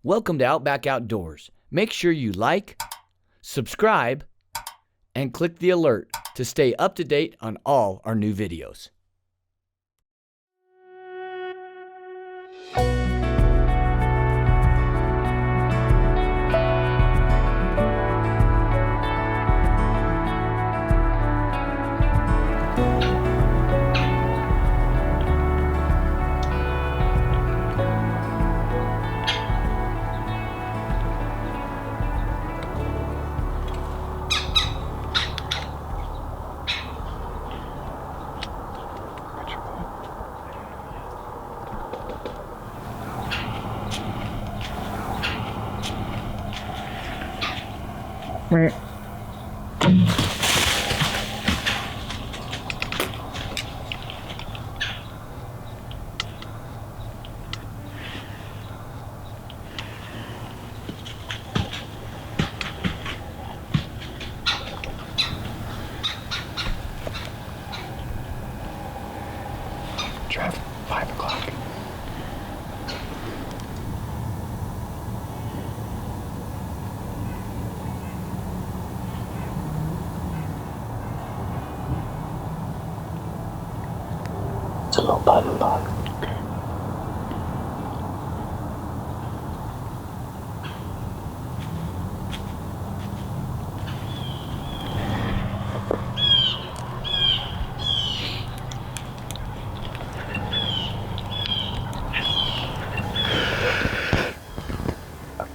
Welcome to Outback Outdoors. Make sure you like, subscribe, and click the alert to stay up to date on all our new videos. Trev, 5 o'clock. It's a little button bug. Okay.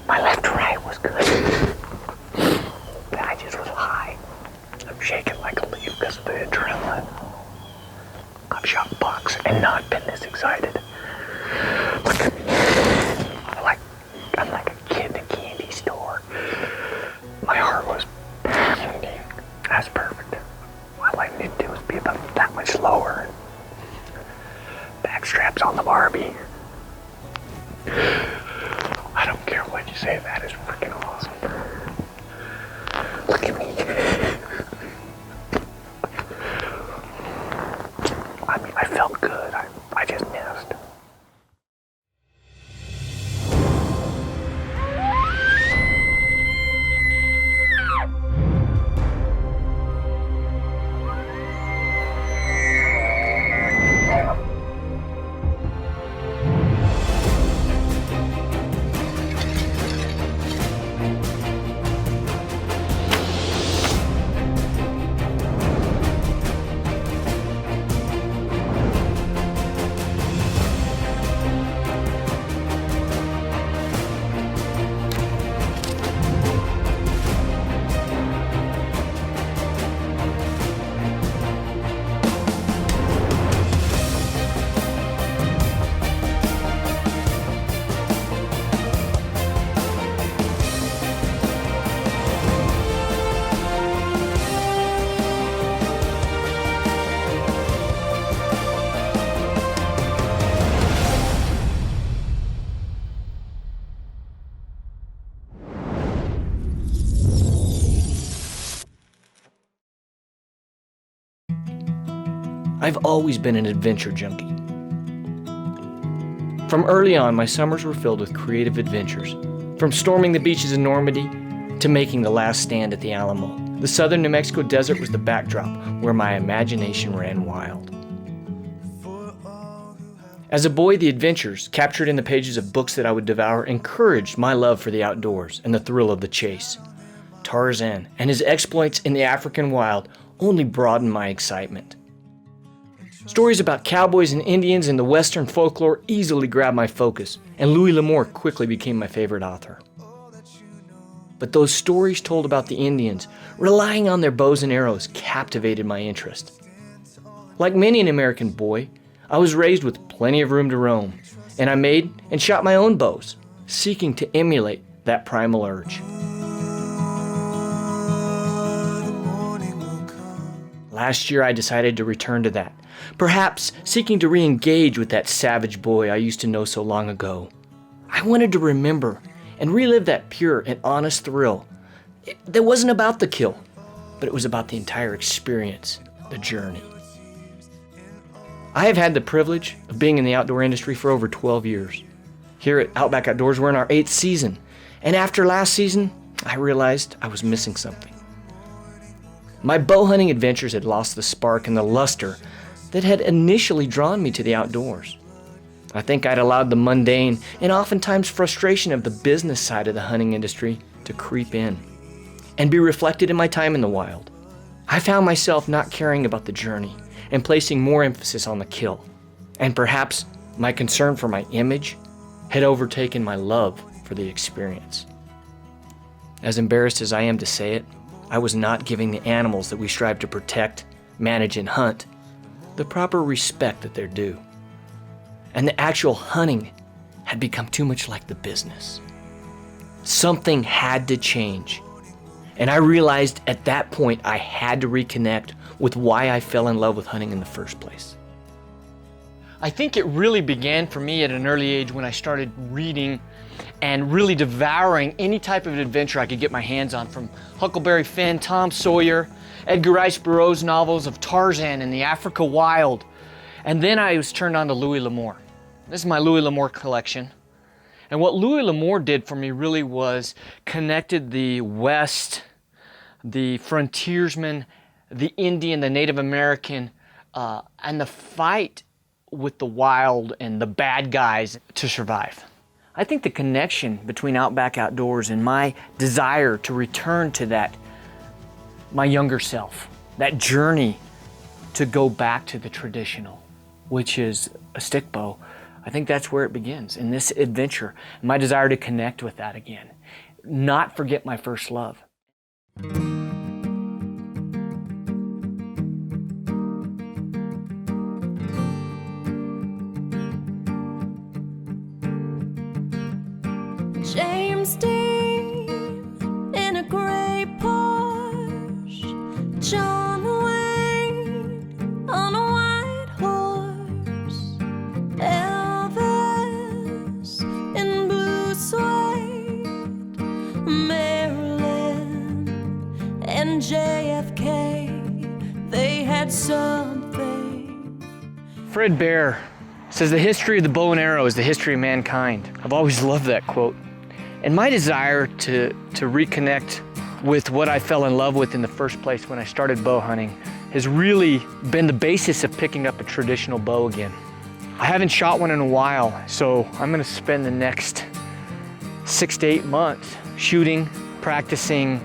My left to right was good. I just was high. I'm shaking like a leaf because of the adrenaline. I've shot bucks and not been this excited. Look at me. I'm like a kid in a candy store. My heart was pounding. That's perfect. All I need to do is be about that much lower. Backstraps on the Barbie. I don't care what you say, that is freaking awesome. Look at me. I mean, I felt good. I just missed. I've always been an adventure junkie. From early on, my summers were filled with creative adventures. From storming the beaches in Normandy to making the last stand at the Alamo. The southern New Mexico desert was the backdrop where my imagination ran wild. As a boy, the adventures, captured in the pages of books that I would devour, encouraged my love for the outdoors and the thrill of the chase. Tarzan and his exploits in the African wild only broadened my excitement. Stories about cowboys and Indians in the Western folklore easily grabbed my focus, and Louis L'Amour quickly became my favorite author. But those stories told about the Indians, relying on their bows and arrows, captivated my interest. Like many an American boy, I was raised with plenty of room to roam, and I made and shot my own bows, seeking to emulate that primal urge. Last year, I decided to return to that, perhaps seeking to re-engage with that savage boy I used to know so long ago. I wanted to remember and relive that pure and honest thrill. That wasn't about the kill, but it was about the entire experience, the journey. I have had the privilege of being in the outdoor industry for over 12 years. Here at Outback Outdoors, we're in our 8th season. And after last season, I realized I was missing something. My bow hunting adventures had lost the spark and the luster that had initially drawn me to the outdoors. I think I'd allowed the mundane and oftentimes frustration of the business side of the hunting industry to creep in and be reflected in my time in the wild. I found myself not caring about the journey and placing more emphasis on the kill. And perhaps my concern for my image had overtaken my love for the experience. As embarrassed as I am to say it, I was not giving the animals that we strive to protect, manage, and hunt the proper respect that they're due. And the actual hunting had become too much like the business. Something had to change. And I realized at that point I had to reconnect with why I fell in love with hunting in the first place. I think it really began for me at an early age when I started reading and really devouring any type of adventure I could get my hands on, from Huckleberry Finn, Tom Sawyer, Edgar Rice Burroughs' novels of Tarzan and the Africa Wild. And then I was turned on to Louis L'Amour. This is my Louis L'Amour collection. And what Louis L'Amour did for me really was connected the West, the frontiersman, the Indian, the Native American, and the fight with the wild and the bad guys to survive. I think the connection between Outback Outdoors and my desire to return to that, my younger self, that journey to go back to the traditional, which is a stick bow, I think that's where it begins, in this adventure. My desire to connect with that again, not forget my first love. James Dean in a gray Porsche, John Wayne on a white horse, Elvis in blue suede, Marilyn and JFK, they had something. Fred Bear says the history of the bow and arrow is the history of mankind. I've always loved that quote. And my desire to reconnect with what I fell in love with in the first place when I started bow hunting has really been the basis of picking up a traditional bow again. I haven't shot one in a while, so I'm gonna spend the next 6 to 8 months shooting, practicing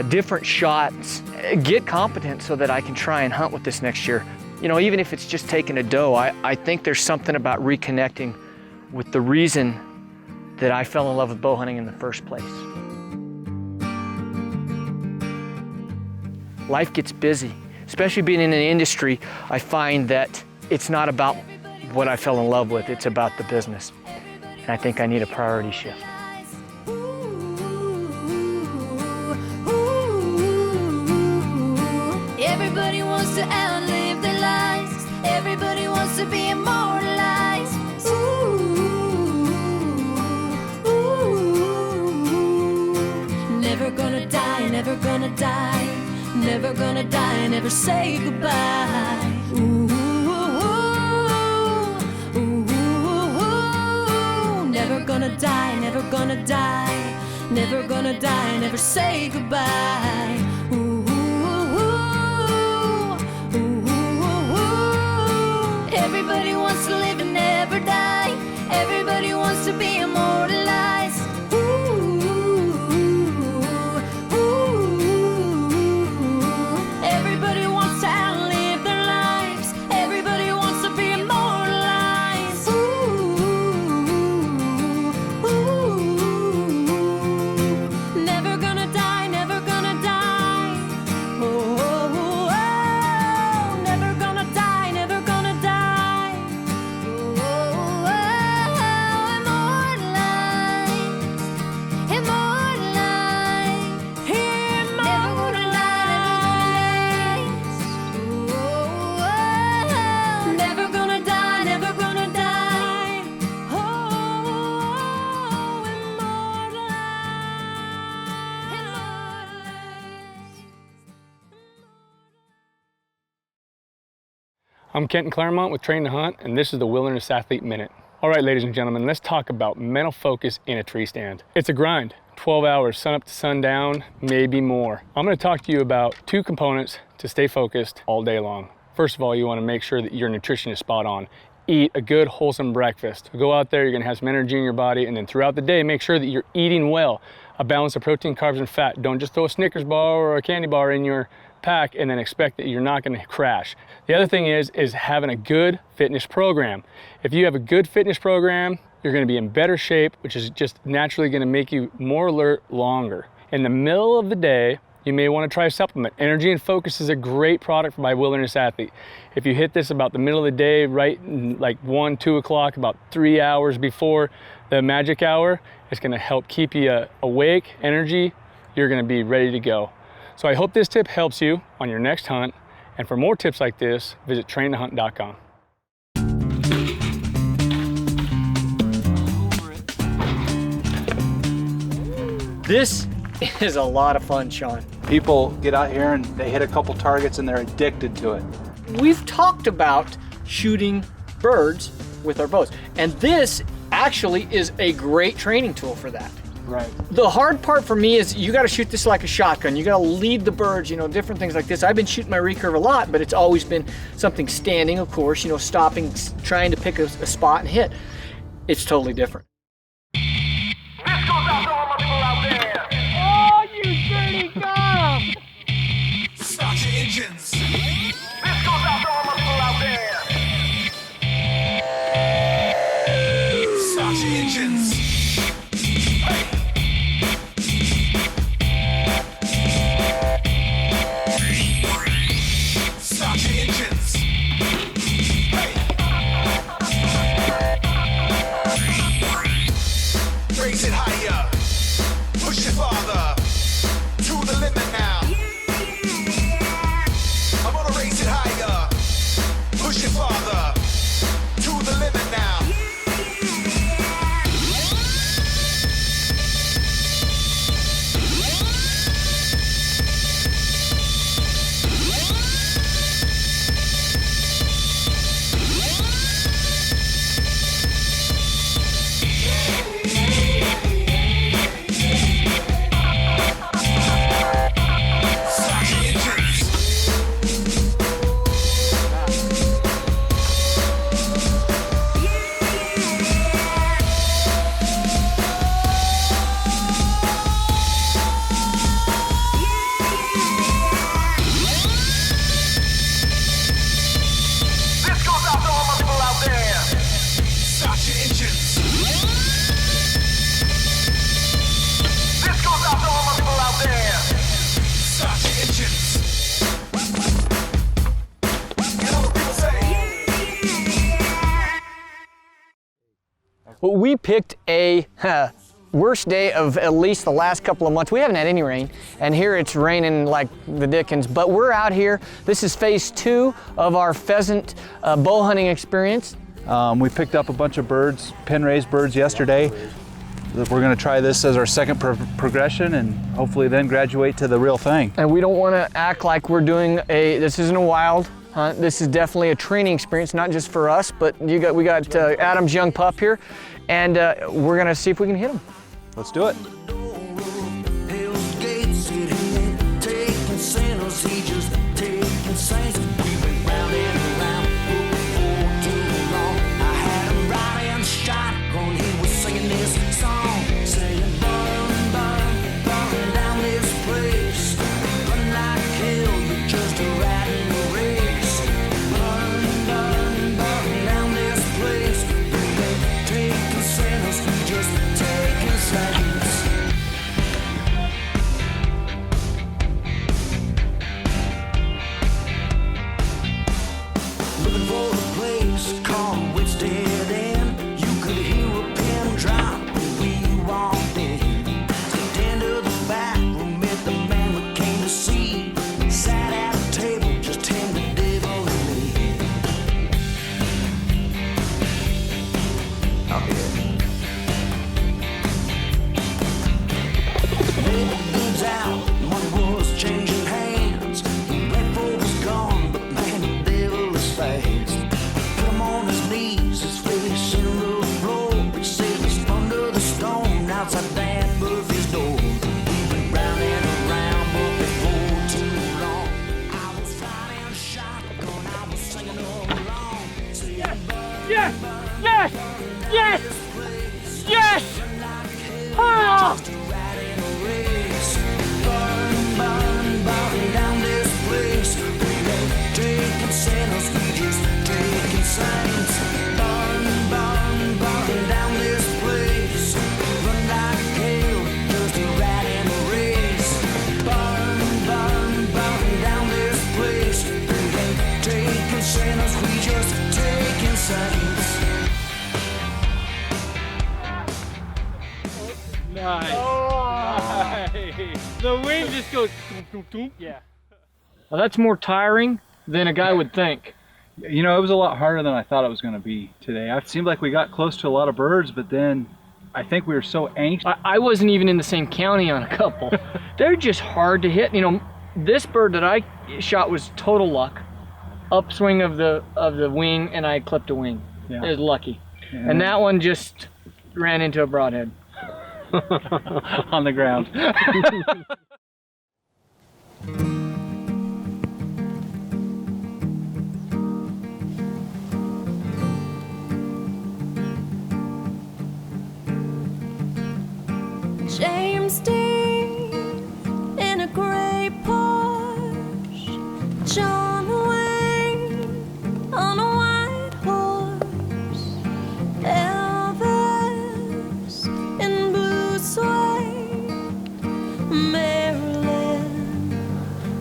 different shots, get competent so that I can try and hunt with this next year. You know, even if it's just taking a doe, I think there's something about reconnecting with the reason that I fell in love with bow hunting in the first place. Life gets busy, especially being in an industry. I find that it's not about what I fell in love with, it's about the business. And I think I need a priority shift. Everybody wants to outlive their lives. Everybody wants to be immortalized. Never gonna die, never gonna die, never gonna die, never say goodbye. Never gonna die, never gonna die, never gonna die, never say goodbye. Everybody wants to live and never die. Everybody wants to be immortalized. Everybody wants to outlive their lives. Everybody wants to be immortalized. Never gonna die, never gonna die. Never gonna die, never gonna die. Immortalized, immortalized, immortalized. Never gonna die, never gonna die. I'm Kenton Claremont with Train to Hunt, and this is the Wilderness Athlete Minute. All right, ladies and gentlemen, let's talk about mental focus in a tree stand. It's a grind, 12 hours, sun up to sundown, maybe more. I'm gonna talk to you about 2 components to stay focused all day long. First of all, you wanna make sure that your nutrition is spot on. Eat a good, wholesome breakfast. Go out there, you're gonna have some energy in your body, and then throughout the day, make sure that you're eating well. A balance of protein, carbs, and fat. Don't just throw a Snickers bar or a candy bar in your pack and then expect that you're not gonna crash. The other thing is having a good fitness program. If you have a good fitness program, you're gonna be in better shape, which is just naturally gonna make you more alert longer. In the middle of the day, you may wanna try a supplement. Energy and Focus is a great product by Wilderness Athlete. If you hit this about the middle of the day, right like 1, 2 o'clock, about 3 hours before the magic hour, it's gonna help keep you awake, energy, you're gonna be ready to go. So I hope this tip helps you on your next hunt. And for more tips like this, visit traintohunt.com. This is a lot of fun, Sean. People get out here and they hit a couple targets and they're addicted to it. We've talked about shooting birds with our bows, and this actually is a great training tool for that. Right. The hard part for me is you got to shoot this like a shotgun. You got to lead the birds, you know, different things like this. I've been shooting my recurve a lot, but it's always been something standing, of course, you know, stopping, trying to pick a spot and hit. It's totally different. This goes out to all my people out there. Oh, you dirty gum! Start your engines. This goes out to all my people out there. Start your engines. Hey. Start your engines. Hey. Raise it higher. Push it farther. To the limit now. I'm gonna raise it higher. Push it farther. To the limit now. Well, we picked a worst day of at least the last couple of months. We haven't had any rain, and here it's raining like the dickens, but we're out here. This is phase 2 of our pheasant bow hunting experience. We picked up a bunch of birds, pen-raised birds yesterday. We're gonna try this as our second progression and hopefully then graduate to the real thing. And we don't wanna act like we're doing this isn't a wild hunt. This is definitely a training experience, not just for us, but we got Adam's young pup here, and we're gonna see if we can hit him. Let's do it. outside Dan Murphy's door. We went round and around, but before too long, I was flying shotgun, I was singing along. Yes! Yes! Yes! Yes! Ah! Nice. Nice. The wind just goes. Yeah. Well, that's more tiring than a guy would think. You know, it was a lot harder than I thought it was going to be today. It seemed like we got close to a lot of birds, but then I think we were so anxious. I wasn't even in the same county on a couple. They're just hard to hit. You know, this bird that I shot was total luck. Upswing of the wing, and I clipped a wing. Yeah. It was lucky. Yeah. And that one just ran into a broadhead. On the ground. James Dean in a gray Porsche, John Wayne on a white horse, Elvis in blue suede, Marilyn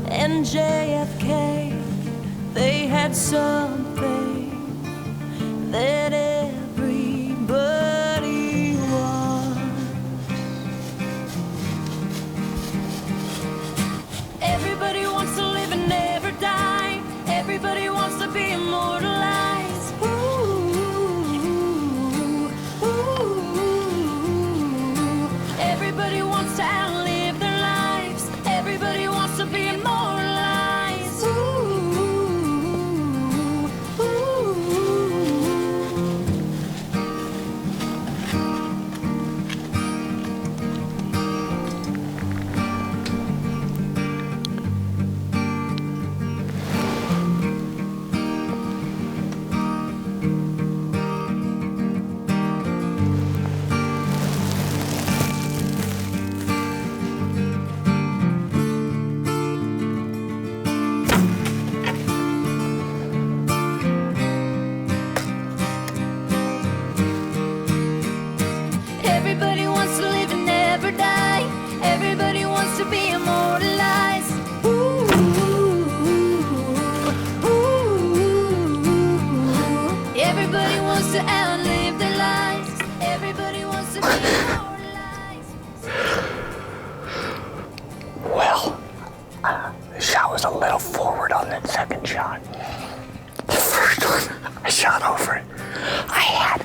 and JFK. They had something that everybody wants. Everybody wants to live and never die. Everybody wants to be immortalized. Ooh, ooh. Everybody wants to outlive their lives. Everybody wants to be immortalized. Ooh, ooh. Everybody wants to live and never die. Everybody wants to be immortalized. Ooh, ooh. Everybody wants to outlive their lives. Everybody wants to be immortalized. Well, the shot was a little forward on that second shot. The first one, I shot over it. I had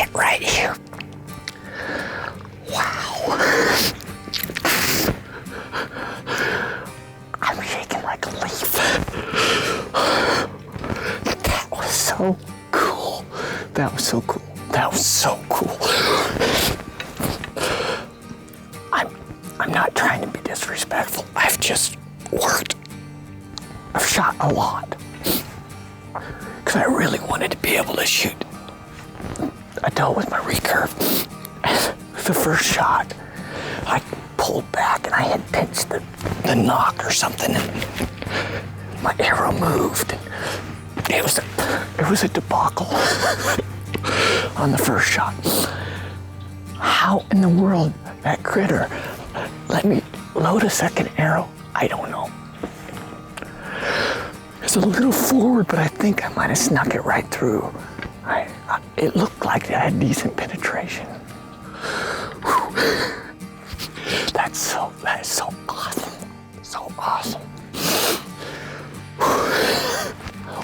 it right here. Wow. I'm shaking like a leaf. That was so cool. That was so cool. That was so cool. I'm not trying to be disrespectful. I've just worked. I've shot a lot. Because I really wanted to be able to shoot a doe with my recurve. The first shot, I pulled back and I had pinched the knock or something, and my arrow moved. It was a debacle on the first shot. How in the world that critter let me load a second arrow? I don't know. It's a little forward, but I think I might have snuck it right through. It looked like I had decent penetration. That is so awesome. So awesome.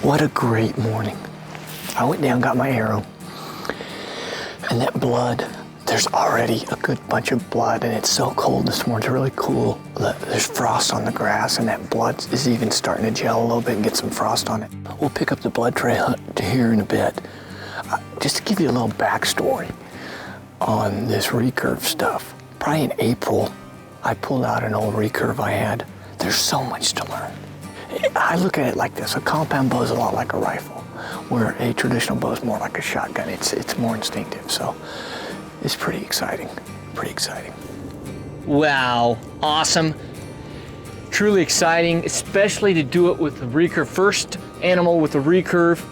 What a great morning. I went down, got my arrow, and that blood, there's already a good bunch of blood, and it's so cold this morning. It's really cool. There's frost on the grass, and that blood is even starting to gel a little bit and get some frost on it. We'll pick up the blood trail to here in a bit. Just to give you a little backstory, on this recurve stuff. Probably in April, I pulled out an old recurve I had. There's so much to learn. I look at it like this. A compound bow is a lot like a rifle, where a traditional bow is more like a shotgun. It's more instinctive, so it's pretty exciting, pretty exciting. Wow, awesome. Truly exciting, especially to do it with the recurve. First animal with the recurve.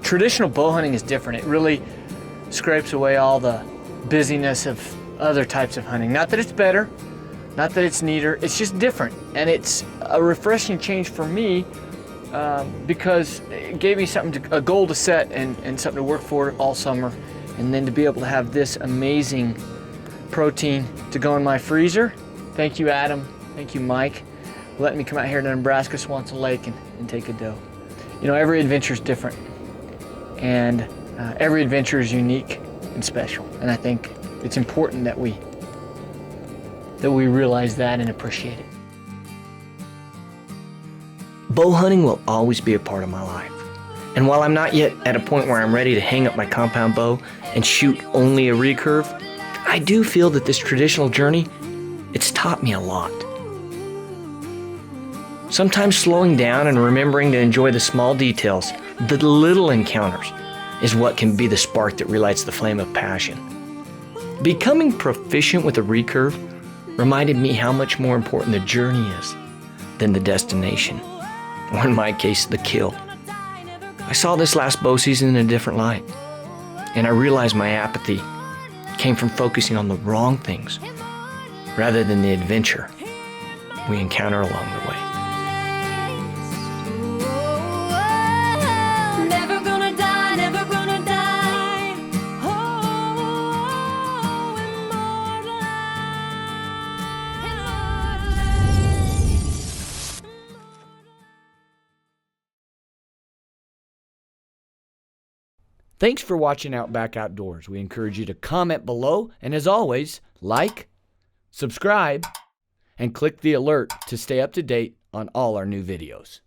Traditional bow hunting is different. It really scrapes away all the busyness of other types of hunting. Not that it's better, not that it's neater, it's just different. And it's a refreshing change for me because it gave me a goal to set and something to work for all summer. And then to be able to have this amazing protein to go in my freezer. Thank you, Adam. Thank you, Mike, for letting me come out here to Nebraska Swanson Lake and take a doe. You know, every adventure is different. And every adventure is unique and special. And I think it's important that we realize that and appreciate it. Bow hunting will always be a part of my life. And while I'm not yet at a point where I'm ready to hang up my compound bow and shoot only a recurve, I do feel that this traditional journey, it's taught me a lot. Sometimes slowing down and remembering to enjoy the small details, the little encounters, is what can be the spark that relights the flame of passion. Becoming proficient with a recurve reminded me how much more important the journey is than the destination, or in my case, the kill. I saw this last bow season in a different light, and I realized my apathy came from focusing on the wrong things rather than the adventure we encounter along the way. Thanks for watching Outback Outdoors. We encourage you to comment below, and as always, like, subscribe, and click the alert to stay up to date on all our new videos.